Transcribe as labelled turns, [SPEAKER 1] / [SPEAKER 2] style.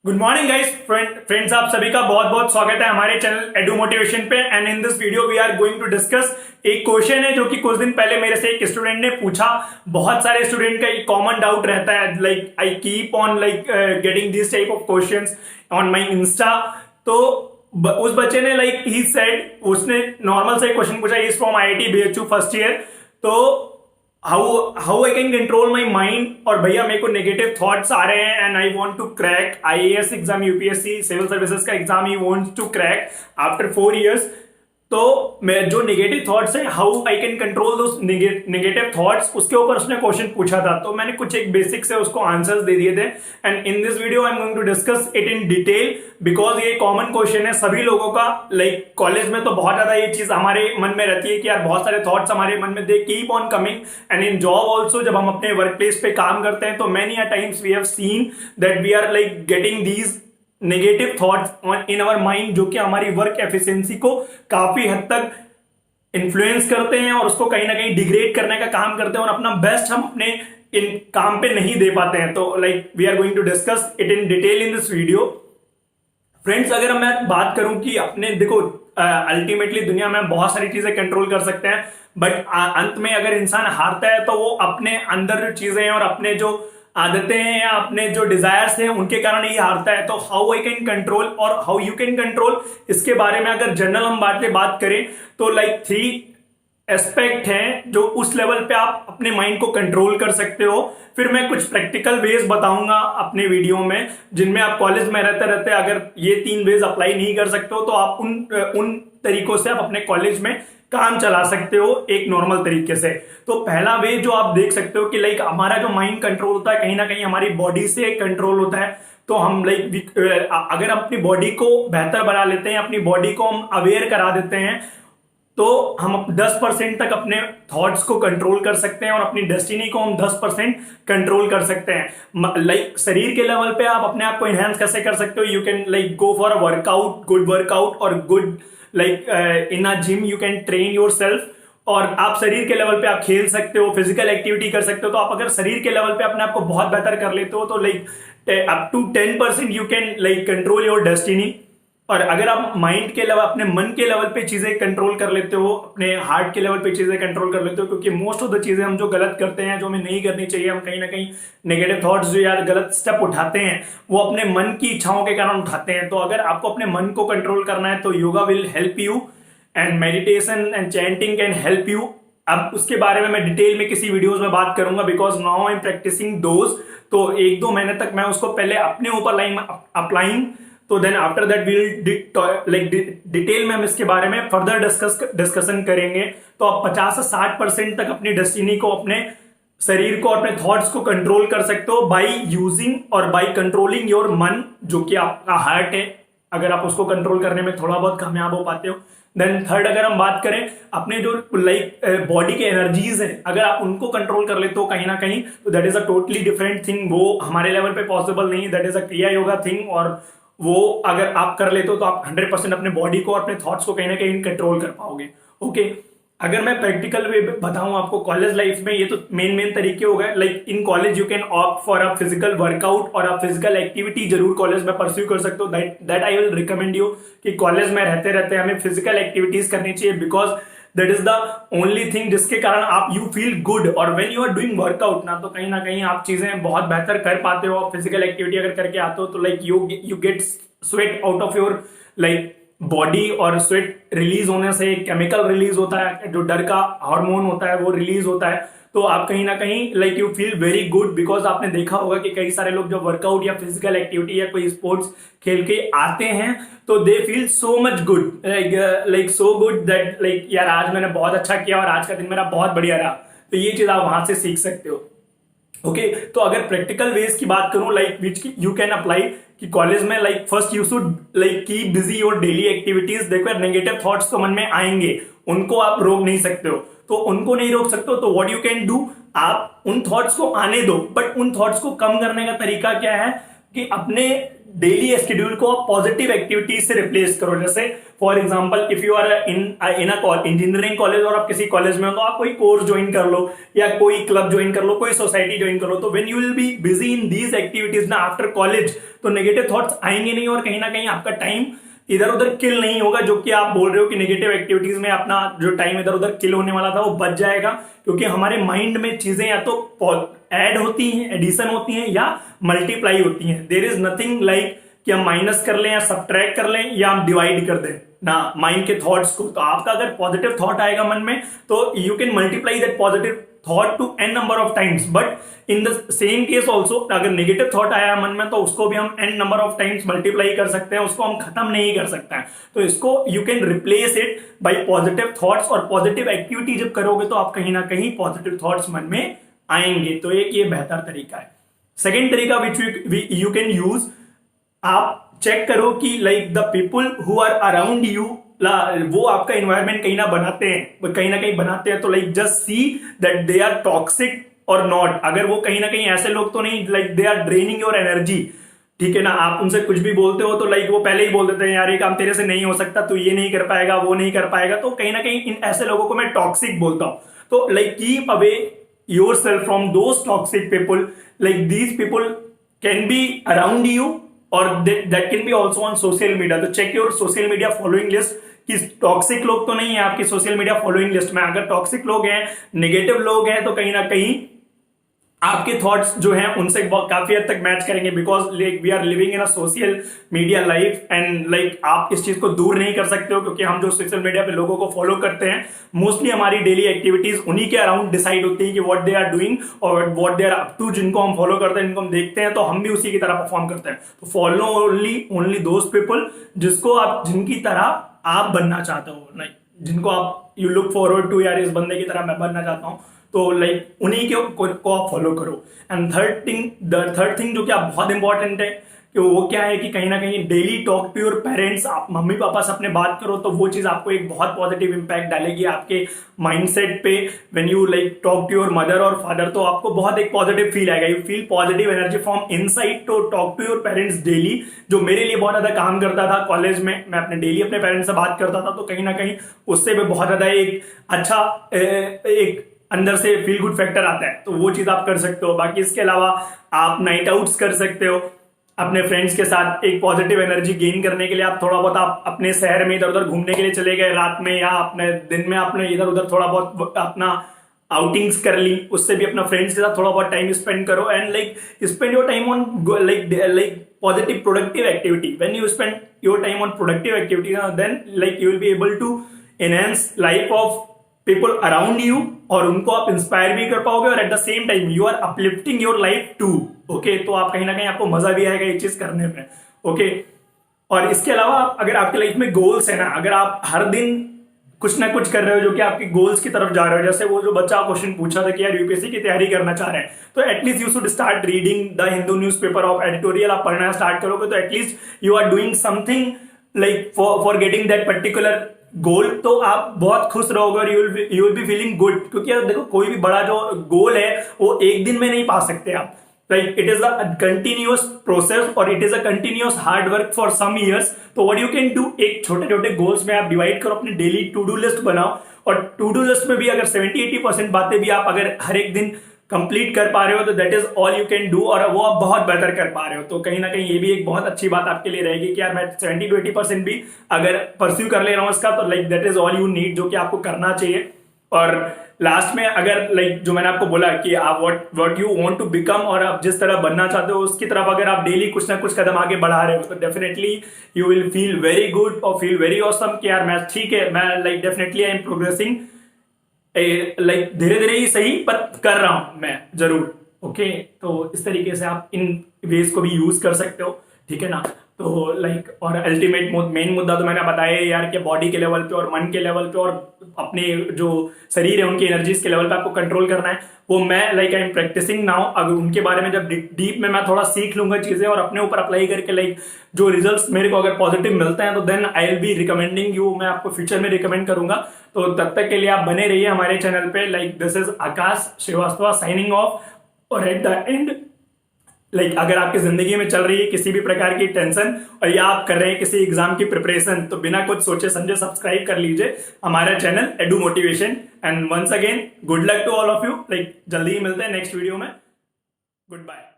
[SPEAKER 1] Good morning guys friends, आप सभी का बहुत बहुत स्वागत है हमारे चैनल एडू मोटिवेशन पे। And in this video we are going to discuss एक क्वेश्चन है जो कि कुछ दिन पहले मेरे से एक स्टूडेंट ने पूछा। बहुत सारे स्टूडेंट का एक कॉमन डाउट रहता है, like I keep on getting this type of questions on my Insta. तो उस बच्चे ने ही सेड, उसने नॉर्मल से क्वेश्चन पूछा। He is from IIT BHU first year. तो how I can control my mind, और भैया मेरे को नेगेटिव थॉट्स आ रहे हैं and I want to crack IAS exam, UPSC civil services का exam he wants to crack after 4 years। तो मैं जो नेगेटिव थॉट्स है, how I can control those negative thoughts, उसके ऊपर उसने क्वेश्चन पूछा था। तो मैंने कुछ एक बेसिक से उसको आंसर्स दे दिए थे। And in this video I am going to discuss it in detail, because ये कॉमन क्वेश्चन है सभी लोगों का। कॉलेज में तो बहुत ज्यादा ये चीज हमारे मन में रहती है कि यार बहुत सारे थॉट्स हमारे मन में they keep on coming. And in job also, जब हम अपने वर्क प्लेस पे काम करते हैं तो many a times we have seen that we are getting these negative thoughts in our mind, जो कि हमारी वर्क एफिशिएंसी को काफी हद तक इन्फ्लुएंस करते हैं और उसको कहीं ना कहीं डिग्रेड करने का काम करते हैं, और अपना बेस्ट हम अपने इन काम पे नहीं दे पाते हैं। तो we are going to discuss it in detail in this video. Friends, अगर मैं बात करूं कि अपने देखो, अल्टीमेटली दुनिया में बहुत सारी चीजें कंट्रोल कर सकते हैं, बट अंत में अगर इंसान हारता है तो वो अपने अंदर जो चीजें हैं और अपने जो आदतें हैं या अपने जो डिजायर्स हैं उनके कारण ही हारता है। तो हाउ आई कैन कंट्रोल और हाउ यू कैन कंट्रोल, इसके बारे में अगर जनरल हम बात करें तो 3 एस्पेक्ट हैं जो उस लेवल पे आप अपने माइंड को कंट्रोल कर सकते हो। फिर मैं कुछ प्रैक्टिकल वेज बताऊंगा अपने वीडियो में, जिनमें आप कॉलेज में रहते रहते अगर ये 3 वेज अप्लाई नहीं कर सकते हो तो आप उन तरीकों से आप अपने कॉलेज में काम चला सकते हो एक नॉर्मल तरीके से। तो पहला वे जो आप देख सकते हो कि हमारा जो माइंड कंट्रोल होता है कहीं ना कहीं हमारी बॉडी से कंट्रोल होता है। तो हम अगर अपनी बॉडी को बेहतर बना लेते हैं, अपनी बॉडी को हम अवेयर करा देते हैं, तो हम 10% तक अपने थॉट्स को कंट्रोल कर सकते हैं और अपनी डेस्टिनी को हम 10% कंट्रोल कर सकते हैं। शरीर के लेवल पे आप अपने आप को एनहांस कैसे कर सकते हो, you can go for a workout, good workout, और good in a gym you can train yourself. और आप शरीर के लेवल पे आप खेल सकते हो, फिजिकल एक्टिविटी कर सकते हो। तो आप अगर शरीर के लेवल पे अपने आप को बहुत बेहतर कर लेते हो तो up to 10% you can control your destiny. और अगर आप माइंड के लेवल, अपने मन के लेवल पे चीजें कंट्रोल कर लेते हो, अपने हार्ट के लेवल पे चीजें कंट्रोल कर लेते हो, क्योंकि मोस्ट ऑफ द चीजें हम जो गलत करते हैं, जो हमें नहीं करनी चाहिए, हम कहीं ना कहीं नेगेटिव थॉट्स जो यार गलत स्टेप उठाते हैं वो अपने मन की इच्छाओं के कारण उठाते हैं। तो अगर आपको अपने मन को कंट्रोल करना है तो yoga will help you, and meditation and chanting can help you. अब उसके बारे में मैं डिटेल में किसी वीडियोस में बात करूंगा, because now I am practising those. तो 1-2 महीने तक मैं उसको पहले अपने ऊपर अप्लाइंग, तो then after that will detail में हम इसके बारे में फर्दर डिस्कशन करेंगे। तो आप 50 से 60% तक अपनी डेस्टिनी को, अपने शरीर को, अपने थॉट्स को कंट्रोल कर सकते हो बाय यूजिंग और बाय कंट्रोलिंग योर मन, जो कि आपका हार्ट है। अगर आप उसको कंट्रोल करने में थोड़ा बहुत कामयाब हो पाते हो। देन थर्ड, अगर हम बात करें अपने जो बॉडी के एनर्जीज हैं, अगर आप उनको कंट्रोल कर लेते हो कहीं ना कहीं, तो that is a totally different thing. वो हमारे लेवल पे पॉसिबल नहीं है, दैट इज अ क्रिया योगा थिंग। और वो अगर आप कर लेते हो तो आप 100% अपने बॉडी को, अपने थॉट्स को कहीं ना कहीं कंट्रोल कर पाओगे। ओके, अगर मैं प्रैक्टिकल वे बताऊं आपको कॉलेज लाइफ में, ये तो मेन तरीके हो गए। In college you can opt for a physical workout और अ फिजिकल एक्टिविटी जरूर कॉलेज में परस्यू कर सकते हो। That I will recommend you कि कॉलेज में रहते रहते हमें फिजिकल एक्टिविटीज करनी चाहिए, because that is the only thing जिसके कारण आप यू फील गुड। और when you are doing workout ना, तो कहीं ना कहीं आप चीजें बहुत बेहतर कर पाते हो। फिजिकल एक्टिविटी अगर करके आते हो तो you get sweat out of your body, और स्वेट रिलीज होने से एक केमिकल रिलीज होता है, जो डर का हार्मोन होता है वो रिलीज होता है। तो आप कहीं ना कहीं you feel very good, because आपने देखा होगा कि कई सारे लोग जब वर्कआउट या फिजिकल एक्टिविटी या कोई स्पोर्ट्स खेल के आते हैं तो they feel so much good, so good that यार आज मैंने बहुत अच्छा किया और आज का दिन मेरा बहुत बढ़िया रहा। तो ये चीज आप वहां से सीख सकते हो। ओके, तो अगर प्रैक्टिकल वेज की बात करूं विच यू कैन अप्लाई कि कॉलेज में first you should keep busy your daily activities. देखो, नेगेटिव थॉट्स तो मन में आएंगे, उनको आप रोक नहीं सकते हो। तो उनको नहीं रोक सकते हो तो व्हाट यू कैन डू, आप उन थॉट्स को आने दो, बट उन थॉट्स को कम करने का तरीका क्या है कि अपने डेली शेड्यूल को आप पॉजिटिव एक्टिविटीज से रिप्लेस करो। जैसे for example if you are in engineering college और आप किसी कॉलेज में हो तो आप कोई कोर्स ज्वाइन कर लो या कोई क्लब ज्वाइन कर लो, कोई सोसाइटी ज्वाइन कर लो। तो when you will be busy in these activities ना आफ्टर कॉलेज, तो नेगेटिव थॉट्स आएंगे नहीं और कहीं ना कहीं आपका टाइम इधर उधर किल नहीं होगा, जो कि आप बोल रहे हो कि नेगेटिव एक्टिविटीज में अपना जो टाइम इधर उधर किल होने वाला था वो बच जाएगा। क्योंकि हमारे माइंड में चीजें या तो ऐड होती हैं, एडिशन होती हैं या मल्टीप्लाई होती हैं। देयर इज नथिंग लाइक कि हम माइनस कर लें या सब्ट्रैक्ट कर लें या हम डिवाइड कर दें ना माइंड के थॉट्स को। तो आपका अगर पॉजिटिव थॉट आएगा मन में तो you can multiply that positive thought to n number of times. But in the same case also अगर नेगेटिव थॉट आया मन में तो उसको भी हम n number of times multiply कर सकते हैं, उसको हम खत्म नहीं कर सकते हैं। तो इसको you can replace it by positive thoughts, और पॉजिटिव एक्टिविटी जब करोगे तो आप कहीं ना कहीं पॉजिटिव थॉट्स मन में आएंगे। तो एक ये बेहतर तरीका है। सेकेंड तरीका विच यू कैन यूज, आप चेक करो कि like the people who are around you, वो आपका इन्वायरमेंट कहीं ना कहीं बनाते हैं। तो like just see that they are toxic और नॉट। अगर वो कहीं ना कहीं ऐसे लोग तो नहीं like they are draining your energy, ठीक है ना। आप उनसे कुछ भी बोलते हो तो लाइक वो पहले ही बोल देते हैं यार ये काम तेरे से नहीं हो सकता, तू ये नहीं कर पाएगा, वो नहीं कर पाएगा। तो कहीं ना कहीं इन ऐसे लोगों को मैं टॉक्सिक बोलता हूं। तो like keep away yourself from those toxic people. Like these people can be around you or that can be also on social media. तो check your social media following list कि टॉक्सिक लोग तो नहीं है आपकी सोशल मीडिया फॉलोइंग लिस्ट में। अगर toxic लोग हैं, नेगेटिव लोग हैं, तो कहीं ना कहीं आपके थॉट्स जो हैं उनसे काफी हद तक मैच करेंगे। Because like we are living in a social media life and like आप इस चीज को दूर नहीं कर सकते हो, क्योंकि हम जो सोशल मीडिया पे लोगों को फॉलो करते हैं मोस्टली हमारी डेली एक्टिविटीज उन्हीं के अराउंड डिसाइड होती है कि व्हाट दे आर डूइंग और what they are up to. जिनको हम फॉलो करते हैं, जिनको हम देखते हैं, तो हम भी उसी की तरह परफॉर्म करते हैं। तो फॉलो ओनली दोज पीपल जिनकी तरह आप बनना चाहते हो, लाइक जिनको आप यू लुक फॉरवर्ड टू, यार इस बंदे की तरह मैं बनना चाहता हूं, तो लाइक उन्हीं को आप फॉलो करो। एंड थर्ड थिंग जो कि आप बहुत इंपॉर्टेंट है कि वो क्या है कि कहीं ना कहीं daily talk to your parents. आप मम्मी पापा से अपने बात करो तो वो चीज आपको एक बहुत पॉजिटिव इंपैक्ट डालेगी आपके माइंडसेट पे। When you like talk to your mother और फादर तो आपको बहुत एक पॉजिटिव फील आएगा, you feel positive energy from inside. To talk to your parents daily, जो मेरे लिए बहुत ज्यादा काम करता था कॉलेज में। मैं अपने डेली अपने पेरेंट्स से बात करता था, तो कहीं ना कहीं उससे भी बहुत ज्यादा एक अच्छा एक अंदर से फील गुड फैक्टर आता है। तो वो चीज आप कर सकते हो। बाकी इसके अलावा आप नाइट आउट्स कर सकते हो अपने फ्रेंड्स के साथ। एक पॉजिटिव एनर्जी गेन करने के लिए आप थोड़ा बहुत आप अपने शहर में इधर उधर घूमने के लिए चले गए रात में, या अपने दिन में आपने इधर उधर थोड़ा बहुत अपना आउटिंग्स कर ली, उससे भी अपना फ्रेंड्स के साथ थोड़ा बहुत टाइम स्पेंड करो। And like spend your time on like positive productive activity. When you spend your time on productive activity then like you will be able to enhance life of people around you, और उनको आप inspire भी कर पाओगे और at the same time you are uplifting your life too. Okay, तो आप कहीं ना कहीं आपको मजा भी आएगा ये चीज करने में। ओके, और इसके अलावा अगर आपके लाइफ में गोल्स है ना, अगर आप हर दिन कुछ ना कुछ कर रहे हो जो कि आपके गोल्स की तरफ जा रहे हो, जैसे वो जो बच्चा क्वेश्चन पूछा था कि यार यूपीएससी की तैयारी करना चाह रहे हैं, तो at least you should start reading the Hindu newspaper of editorial. आप पढ़ना स्टार्ट करोगे तो at least you are doing something like for getting that particular goal. तो आप बहुत खुश रहोगे और you will be feeling good. क्योंकि यार देखो, कोई भी बड़ा जो गोल है वो एक दिन में नहीं पा सकते आप। Like it is a continuous process और it is a continuous hard work for some years. तो व्हाट यू कैन डू, एक छोटे छोटे गोल्स में आप डिवाइड करो, अपनी डेली टू डू लिस्ट बनाओ, और टू डू लिस्ट में भी अगर 70-80% बातें भी आप अगर हर एक दिन कंप्लीट कर पा रहे हो तो that is all you can do, और वो आप बहुत बेहतर कर पा रहे हो। तो कहीं ना कहीं ये भी एक बहुत अच्छी बात आपके लिए रहेगी कि यार मैं 70-80% भी अगर परस्यू कर ले रहा हूँ इसका, तो like that is all you need, जो कि आपको करना चाहिए। और लास्ट में अगर लाइक जो मैंने आपको बोला कि आप what you want to become, और आप जिस तरह बनना चाहते हो उसकी तरफ अगर आप डेली कुछ ना कुछ कदम आगे बढ़ा रहे हो, तो definitely you will feel very good और फील वेरी ऑसम कि यार मैं ठीक है, मैं like definitely I am progressing, like धीरे धीरे ही सही पर कर रहा हूं मैं जरूर। ओके, तो इस तरीके से आप इन वेज को भी यूज कर सकते हो, ठीक है ना। तो लाइक और अल्टीमेट मेन मुद्दा तो मैंने बताया यार कि बॉडी के लेवल पे और मन के लेवल पे और अपने जो शरीर है उनकी एनर्जीज के लेवल पे आपको कंट्रोल करना है। वो मैं like I am practising now. अगर उनके बारे में जब डीप में मैं थोड़ा सीख लूंगा चीजें और अपने ऊपर अप्लाई करके लाइक जो रिजल्ट्स मेरे को अगर पॉजिटिव मिलते हैं तो then I will be recommending you, मैं आपको फ्यूचर में रिकमेंड करूंगा। तो तब तक के लिए आप बने रहिए हमारे चैनल पे। Like this is Akash Srivastava signing off, और एट द एंड लाइक अगर आपकी जिंदगी में चल रही है किसी भी प्रकार की टेंशन और या आप कर रहे हैं किसी एग्जाम की प्रिपरेशन, तो बिना कुछ सोचे समझे सब्सक्राइब कर लीजिए हमारा channel Edu Motivation. And once again good luck to all of you. Like जल्दी ही मिलते हैं नेक्स्ट वीडियो में। Good bye.